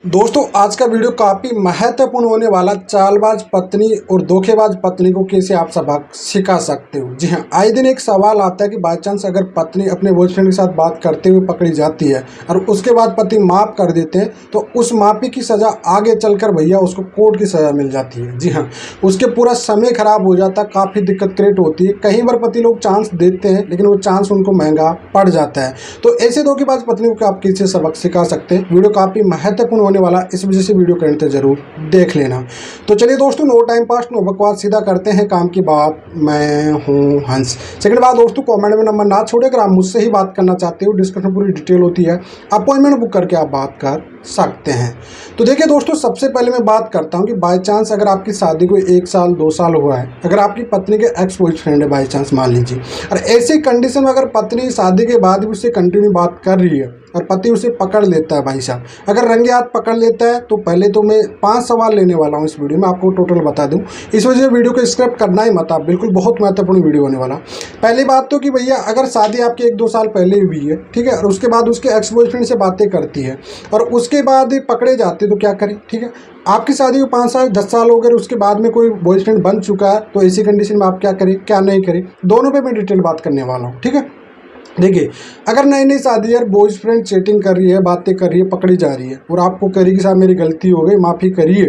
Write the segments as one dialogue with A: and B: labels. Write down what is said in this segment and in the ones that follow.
A: दोस्तों आज का वीडियो काफ़ी महत्वपूर्ण होने वाला। चालबाज पत्नी और धोखेबाज पत्नी को कैसे आप सबक सिखा सकते हो। जी हाँ, आए दिन एक सवाल आता है कि बाई चांस अगर पत्नी अपने बॉयफ्रेंड के साथ बात करते हुए पकड़ी जाती है और उसके बाद पति माफ़ कर देते हैं तो उस माफ़ी की सज़ा आगे चलकर भैया उसको कोर्ट की सज़ा मिल जाती है। जी हाँ, उसके पूरा समय खराब हो जाता है, काफ़ी दिक्कत क्रिएट होती है। कई बार पति लोग चांस देते हैं लेकिन वो चांस उनको महंगा पड़ जाता है। तो ऐसे धोखेबाज पत्नी को आप कैसे सबक सिखा सकते हैं, वीडियो काफ़ी महत्वपूर्ण होने वाला, इस वजह से वीडियो करते जरूर देख लेना। तो चलिए दोस्तों, नो टाइम पास नो बकवास, सीधा करते हैं काम की बात। मैं हूं हंस। सेकंड बात दोस्तों, कमेंट में नंबर ना छोड़े, अगर आप मुझसे ही बात करना चाहते हो, डिस्कशन पूरी डिटेल होती है, अपॉइंटमेंट बुक करके आप बात कर सकते हैं। तो देखिए दोस्तों, सबसे पहले मैं बात करता हूं कि बाय चांस अगर आपकी शादी को 1 साल 2 साल हुआ है, अगर आपकी पत्नी के एक्स बॉयफ्रेंड है बाय चांस मान लीजिए, और ऐसी कंडीशन में अगर पत्नी शादी के बाद भी उससे कंटिन्यू बात कर रही है और पति उसे पकड़ लेता है, भाई साहब अगर रंगे हाथ पकड़ लेता है, तो पहले तो मैं 5 सवाल लेने वाला हूं इस वीडियो में, आपको टोटल बता दूं। इस वजह से वीडियो को स्किप करना ही मत, आप बिल्कुल बहुत महत्वपूर्ण वीडियो होने वाला। पहली बात तो कि भैया अगर शादी आपकी 1-2 साल पहले हुई है, ठीक है, और उसके बाद उसके एक्स बॉयफ्रेंड से बातें करती है और उसके बाद पकड़े जाते तो क्या करें। ठीक है, आपकी शादी को 5 साल 10 साल हो गए, उसके बाद में कोई बॉयफ्रेंड बन चुका है, तो ऐसी कंडीशन में आप क्या करें क्या नहीं करें, दोनों पे मैं डिटेल बात करने वाला हूँ। ठीक है, देखिए अगर नई नई शादी है, बॉयफ्रेंड चैटिंग कर रही है, बातें कर रही है, पकड़ी जा रही है और आपको कह रही कि साहब मेरी गलती हो गई, माफ़ी करिए,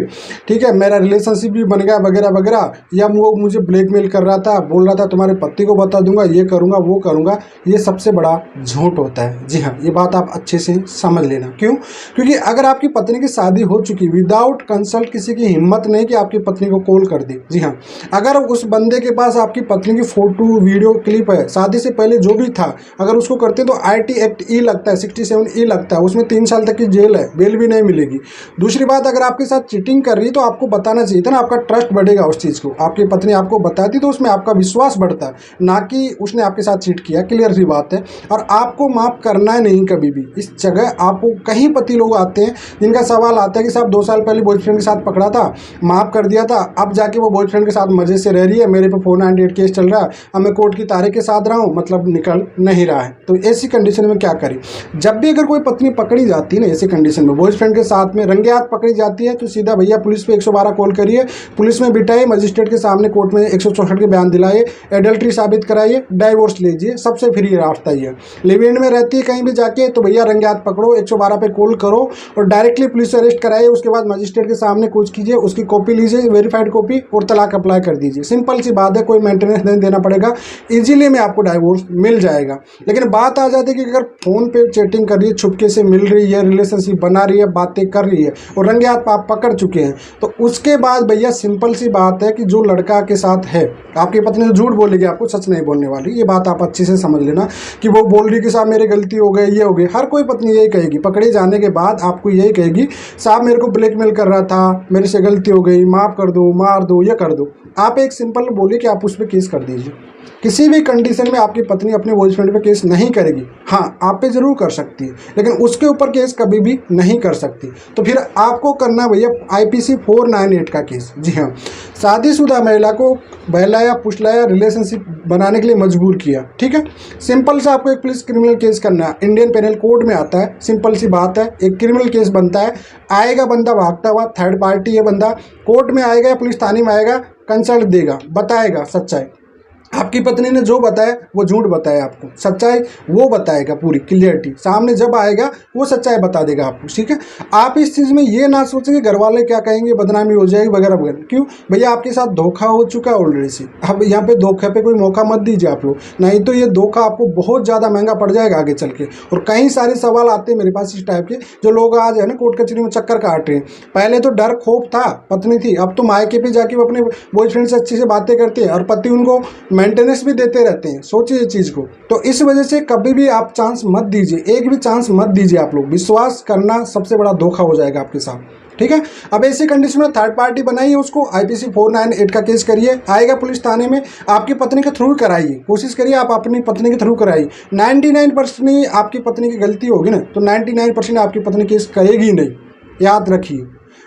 A: ठीक है, मेरा रिलेशनशिप भी बन गया वगैरह वगैरह, या वो मुझे ब्लैकमेल कर रहा था, बोल रहा था तुम्हारे पति को बता दूंगा, ये करूंगा वो करूंगा, ये सबसे बड़ा झूठ होता है। जी हाँ, ये बात आप अच्छे से समझ लेना। क्यों? क्योंकि अगर आपकी पत्नी की शादी हो चुकी, विदाउट कंसल्ट किसी की हिम्मत नहीं कि आपकी पत्नी को कॉल कर दी। जी हाँ, अगर उस बंदे के पास आपकी पत्नी की फोटो वीडियो क्लिप है, शादी से पहले जो भी था, अगर उसको करते तो IT एक्ट ई लगता है, 67 ई लगता है, उसमें 3 साल तक की जेल है, बेल भी नहीं मिलेगी। दूसरी बात, अगर आपके साथ चीटिंग कर रही है तो आपको बताना चाहिए था ना, आपका ट्रस्ट बढ़ेगा उस चीज़ को। आपकी पत्नी आपको बताती तो उसमें आपका विश्वास बढ़ता है, ना कि उसने आपके साथ चीट किया। क्लियर सी बात है। और आपको माफ़ करना है नहीं कभी भी। इस जगह आपको कहीं पति लोग आते हैं जिनका सवाल आता है कि साहब 2 साल पहले बॉयफ्रेंड के साथ पकड़ा था, माफ़ कर दिया था, अब जाके वो बॉयफ्रेंड के साथ मजे से रह रही है, मेरे पे 498 केस चल रहा है, अब मैं कोर्ट की तारीख के साथ रहा हूँ, मतलब निकल नहीं रहा है। तो ऐसी कंडीशन में क्या करें? जब भी अगर कोई पत्नी पकड़ी जाती है ना ऐसी कंडीशन में, बॉयफ्रेंड के साथ में रंगे हाथ पकड़ी जाती है, तो सीधा भैया पुलिस पे 112 कॉल करिए, पुलिस में बिठाइए, मजिस्ट्रेट के सामने कोर्ट में 164 के बयान दिलाइए, एडल्ट्री साबित कराइए, डाइवोर्स लीजिए, सबसे फ्री रास्ता ही है। लिव इन में रहती है कहीं भी जाके, तो भैया रंगे हाथ पकड़ो, 112 पे कॉल करो और डायरेक्टली पुलिस से अरेस्ट कराइए। उसके बाद मजिस्ट्रेट के सामने कुछ कीजिए, उसकी कॉपी लीजिए, वेरीफाइड कॉपी, और तलाक अप्लाई कर दीजिए। सिंपल सी बात है, कोई मेंटेनेंस नहीं देना पड़ेगा, इजीली में आपको डाइवोर्स मिल जाएगा। लेकिन बात आ जाती है कि अगर फोन पे चैटिंग कर रही है, छुपके से मिल रही है, रिलेशनशिप बना रही है, बातें कर रही है और रंगे हाथ आप पकड़ चुके हैं, तो उसके बाद भैया सिंपल सी बात है कि जो लड़का के साथ है, आपकी पत्नी तो झूठ बोलेगी, आपको सच नहीं बोलने वाली। ये बात आप अच्छे से समझ लेना कि वो बोल रही कि साहब मेरी गलती हो गई, ये हो गई। हर कोई पत्नी यही कहेगी, पकड़े जाने के बाद आपको यही कहेगी, साहब मेरे को ब्लैकमेल कर रहा था, मेरे से गलती हो गई, माफ़ कर दो, मार दो, ये कर दो। आप एक सिंपल बोलिए कि आप उस पर केस कर दीजिए। किसी भी कंडीशन में आपकी पत्नी अपने बॉयफ्रेंड पे केस नहीं करेगी। हाँ, आप पे जरूर कर सकती है, लेकिन उसके ऊपर केस कभी भी नहीं कर सकती। तो फिर आपको करना भैया IPC 498 का केस। जी हाँ, शादीशुदा महिला को बहलाया फुसलाया, रिलेशनशिप बनाने के लिए मजबूर किया। ठीक है, सिंपल से आपको एक पुलिस क्रिमिनल केस करना है, इंडियन पेनल कोड में आता है। सिंपल सी बात है, एक क्रिमिनल केस बनता है, आएगा बंदा भागता हुआ, थर्ड पार्टी है बंदा, कोर्ट में आएगा या पुलिस थाने में आएगा, कंसल्ट देगा, बताएगा सच्चाई। आपकी पत्नी ने जो बताया वो झूठ बताया, आपको सच्चाई वो बताएगा, पूरी क्लियरिटी सामने जब आएगा वो सच्चाई बता देगा आपको। ठीक है, आप इस चीज़ में ये ना सोचें कि घर वाले क्या कहेंगे, बदनामी हो जाएगी वगैरह वगैरह। क्यों भैया, आपके साथ धोखा हो चुका है ऑलरेडी से। अब यहाँ पे धोखे पे कोई मौका मत दीजिए आप लोग, नहीं तो ये धोखा आपको बहुत ज़्यादा महंगा पड़ जाएगा आगे चल के। और कई सारे सवाल आते हैं मेरे पास इस टाइप के, जो लोग आज है ना कोर्ट कचहरी में चक्कर काट रहे हैं। पहले तो डर खौफ था, पत्नी थी, अब तो मायके पे जाके वो अपने बॉयफ्रेंड से अच्छे से बातें करते हैं और पति उनको मेंटेनेंस भी देते रहते हैं। सोचिए इस चीज़ को। तो इस वजह से कभी भी आप चांस मत दीजिए, एक भी चांस मत दीजिए आप लोग। विश्वास करना सबसे बड़ा धोखा हो जाएगा आपके साथ। ठीक है, अब ऐसी कंडीशन में थर्ड पार्टी बनाइए, उसको IPC 498 का केस करिए, आएगा पुलिस थाने में, आपकी पत्नी के थ्रू कराइए, कोशिश करिए आप अपनी पत्नी के थ्रू कराइए। 99% आपकी पत्नी की गलती होगी ना, तो 99% आपकी पत्नी केस करेगी नहीं, याद रखिए।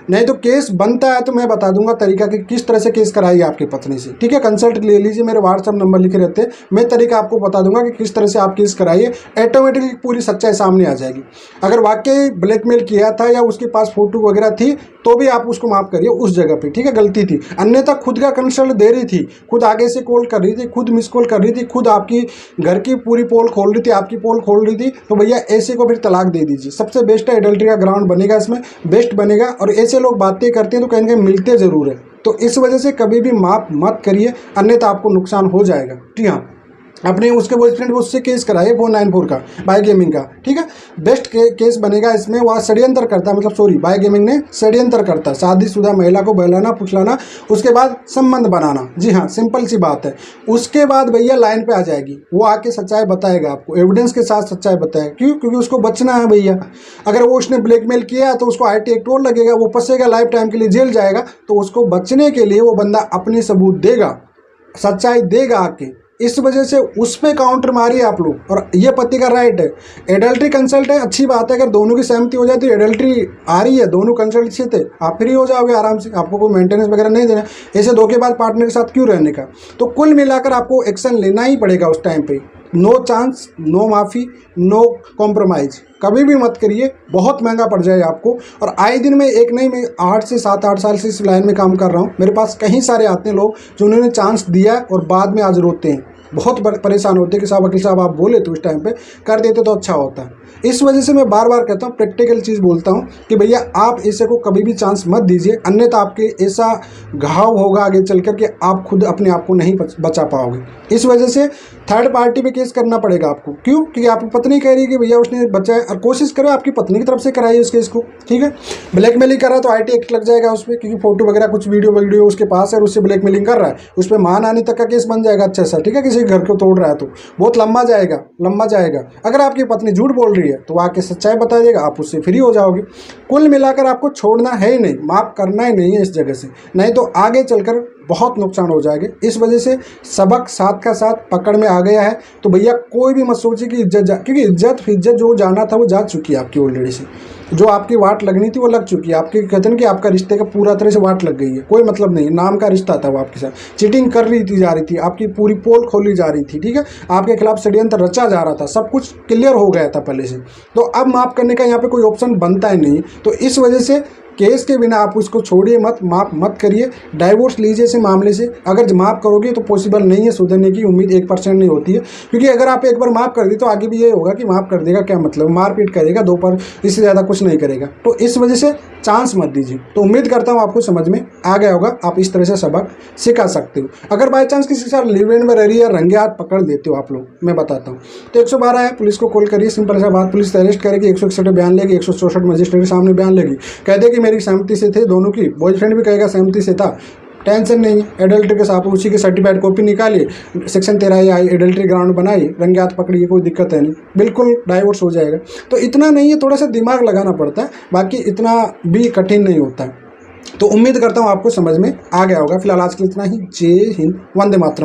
A: नहीं तो केस बनता है तो मैं बता दूंगा तरीका कि किस तरह से केस कराइए आपकी पत्नी से, ठीक है। कंसल्ट ले लीजिए, मेरे व्हाट्सअप नंबर लिखे रहते हैं, मैं तरीका आपको बता दूंगा कि किस तरह से आप केस कराइए, ऑटोमेटिकली पूरी सच्चाई सामने आ जाएगी। अगर वाकई ब्लैकमेल किया था या उसके पास फोटो वगैरह थी तो भी आप उसको माफ़ करिए उस जगह पे, ठीक है, गलती थी। अन्यथा खुद का कंसल्ट दे रही थी, खुद आगे से कॉल कर रही थी, खुद मिस कॉल कर रही थी, खुद आपकी घर की पूरी पोल खोल रही थी, आपकी पोल खोल रही थी, तो भैया ऐसे को फिर तलाक दे दीजिए। सबसे बेस्ट है, एडल्ट्री का ग्राउंड बनेगा, इसमें बेस्ट बनेगा। और ऐसे लोग बातें करते हैं तो कहीं ना कहीं मिलते ज़रूर है, तो इस वजह से कभी भी माफ़ मत करिए, अन्यथा आपको नुकसान हो जाएगा। जी हाँ, अपने उसके बॉयफ्रेंड को उससे केस कराइए 494 का, बाय गेमिंग का, ठीक है। बेस्ट केस बनेगा इसमें। वह षड्यंत्र करता है, मतलब सॉरी, बाय गेमिंग ने षड्यंत्र करता है, शादीशुदा महिला को बहलाना फुसलाना, उसके बाद संबंध बनाना। जी हाँ, सिंपल सी बात है। उसके बाद भैया लाइन पे आ जाएगी, वो आके सच्चाई बताएगा आपको, एविडेंस के साथ सच्चाई बताएगा। क्यों? क्योंकि उसको बचना है भैया। अगर वो उसने ब्लैकमेल किया तो उसको IT एक्ट और लगेगा, वो फंसेगा, लाइफ टाइम के लिए जेल जाएगा। तो उसको बचने के लिए वो बंदा अपने सबूत देगा, सच्चाई देगा आके। इस वजह से उस पर काउंटर मारिए आप लोग, और ये पति का राइट है। एडल्ट्री कंसल्ट है, अच्छी बात है, अगर दोनों की सहमति हो जाए तो एडल्ट्री आ रही है, दोनों कंसल्ट से थे, आप फ्री हो जाओगे आराम से, आपको कोई मेंटेनेंस वगैरह नहीं देना। ऐसे धोखेबाज पार्टनर के साथ क्यों रहने का। तो कुल मिलाकर आपको एक्शन लेना ही पड़ेगा उस टाइम पे। नो चांस, नो माफ़ी, नो कॉम्प्रोमाइज़, कभी भी मत करिए, बहुत महंगा पड़ जाए आपको। और आए दिन में एक नहीं, मैं 8 से 7-8 साल से इस लाइन में काम कर रहा हूँ। मेरे पास कहीं सारे आते हैं लोग जो उन्होंने चांस दिया और बाद में आज रोते हैं, बहुत परेशान होते हैं कि साहब वकील साहब आप बोले तो इस टाइम पे कर देते तो अच्छा होता। इस वजह से मैं बार बार कहता हूँ, प्रैक्टिकल चीज़ बोलता हूँ कि भैया आप ऐसे को कभी भी चांस मत दीजिए, अन्यथा आपके ऐसा घाव होगा आगे चल कर के आप खुद अपने आप को नहीं बचा पाओगे। इस वजह से थर्ड पार्टी पे केस करना पड़ेगा आपको। क्यों? क्योंकि आपकी पत्नी कह रही है कि भैया उसने बचाया, और कोशिश करो आपकी पत्नी की तरफ से कराइए उस केस को, ठीक है। ब्लैकमेलिंग कर रहा है तो IT एक्ट लग जाएगा उस पर, क्योंकि फोटो वगैरह कुछ वीडियो उसके पास है और उससे ब्लैकमेलिंग कर रहा है, उस पर मान आने तक का केस बन जाएगा अच्छा सा, ठीक है। किसी घर को तोड़ रहा है तो बहुत लंबा जाएगा। अगर आपकी पत्नी झूठ बोल रही है तो आके सच्चाई बता देगा, आप उससे फ्री हो जाओगे। कुल मिलाकर आपको छोड़ना है ही नहीं, माफ़ करना ही नहीं है इस जगह से, नहीं तो आगे चलकर बहुत नुकसान हो जाएगा। इस वजह से सबक साथ का साथ पकड़ में आ गया है। तो भैया कोई भी मत सोचिए कि क्योंकि इज्जत जो जाना था वो जा चुकी है आपकी ऑलरेडी से, जो आपकी वाट लगनी थी वो लग चुकी है। आपके कहते हैं कि आपका रिश्ते का पूरा तरह से वाट लग गई है, कोई मतलब नहीं, नाम का रिश्ता था वो आपके साथ, चीटिंग कर रही थी, जा रही थी, आपकी पूरी पोल खोली जा रही थी, ठीक है, आपके खिलाफ षड्यंत्र रचा जा रहा था, सब कुछ क्लियर हो गया था पहले से। तो अब माफ़ करने का यहाँ पे कोई ऑप्शन बनता ही नहीं। तो इस वजह से केस के बिना आप उसको छोड़िए मत, माफ़ मत करिए, डाइवोर्स लीजिए इस मामले से। अगर माफ़ करोगे तो पॉसिबल नहीं है, सुधरने की उम्मीद 1% नहीं होती है, क्योंकि अगर आप एक बार माफ़ कर दी तो आगे भी ये होगा कि माफ़ कर देगा क्या मतलब, मारपीट करेगा 2 पर, इससे ज़्यादा कुछ नहीं करेगा। तो इस वजह से चांस मत दीजिए। तो उम्मीद करता हूँ आपको समझ में आ गया होगा, आप इस तरह से सबक सिखा सकते हो। अगर बाई चांस किसी के साथ लिव इन में रह रही है, रंगे हाथ पकड़ देते हो आप लोग, मैं बताता हूँ, तो 112 है, पुलिस को कॉल करिए, सिंपल सा बात, पुलिस अरेस्ट करेगी, 161 बयान लेगी, 164 मजिस्ट्रेट के सामने बयान लेगी, कह दे कि मेरी सहमति से थे दोनों की, बॉयफ्रेंड भी कहेगा सहमति से था, टेंशन नहीं है। एडल्ट्री के साथ उसी की सर्टिफाइड कॉपी निकालिए, सेक्शन 13 आई, एडल्ट्री ग्राउंड बनाई, रंगे हाथ पकड़िए, कोई दिक्कत है नहीं, बिल्कुल डाइवोर्स हो जाएगा। तो इतना नहीं है, थोड़ा सा दिमाग लगाना पड़ता है, बाकी इतना भी कठिन नहीं होता है। तो उम्मीद करता हूँ आपको समझ में आ गया होगा। फिलहाल आज के लिए इतना ही। जय हिंद, वंदे मातरम।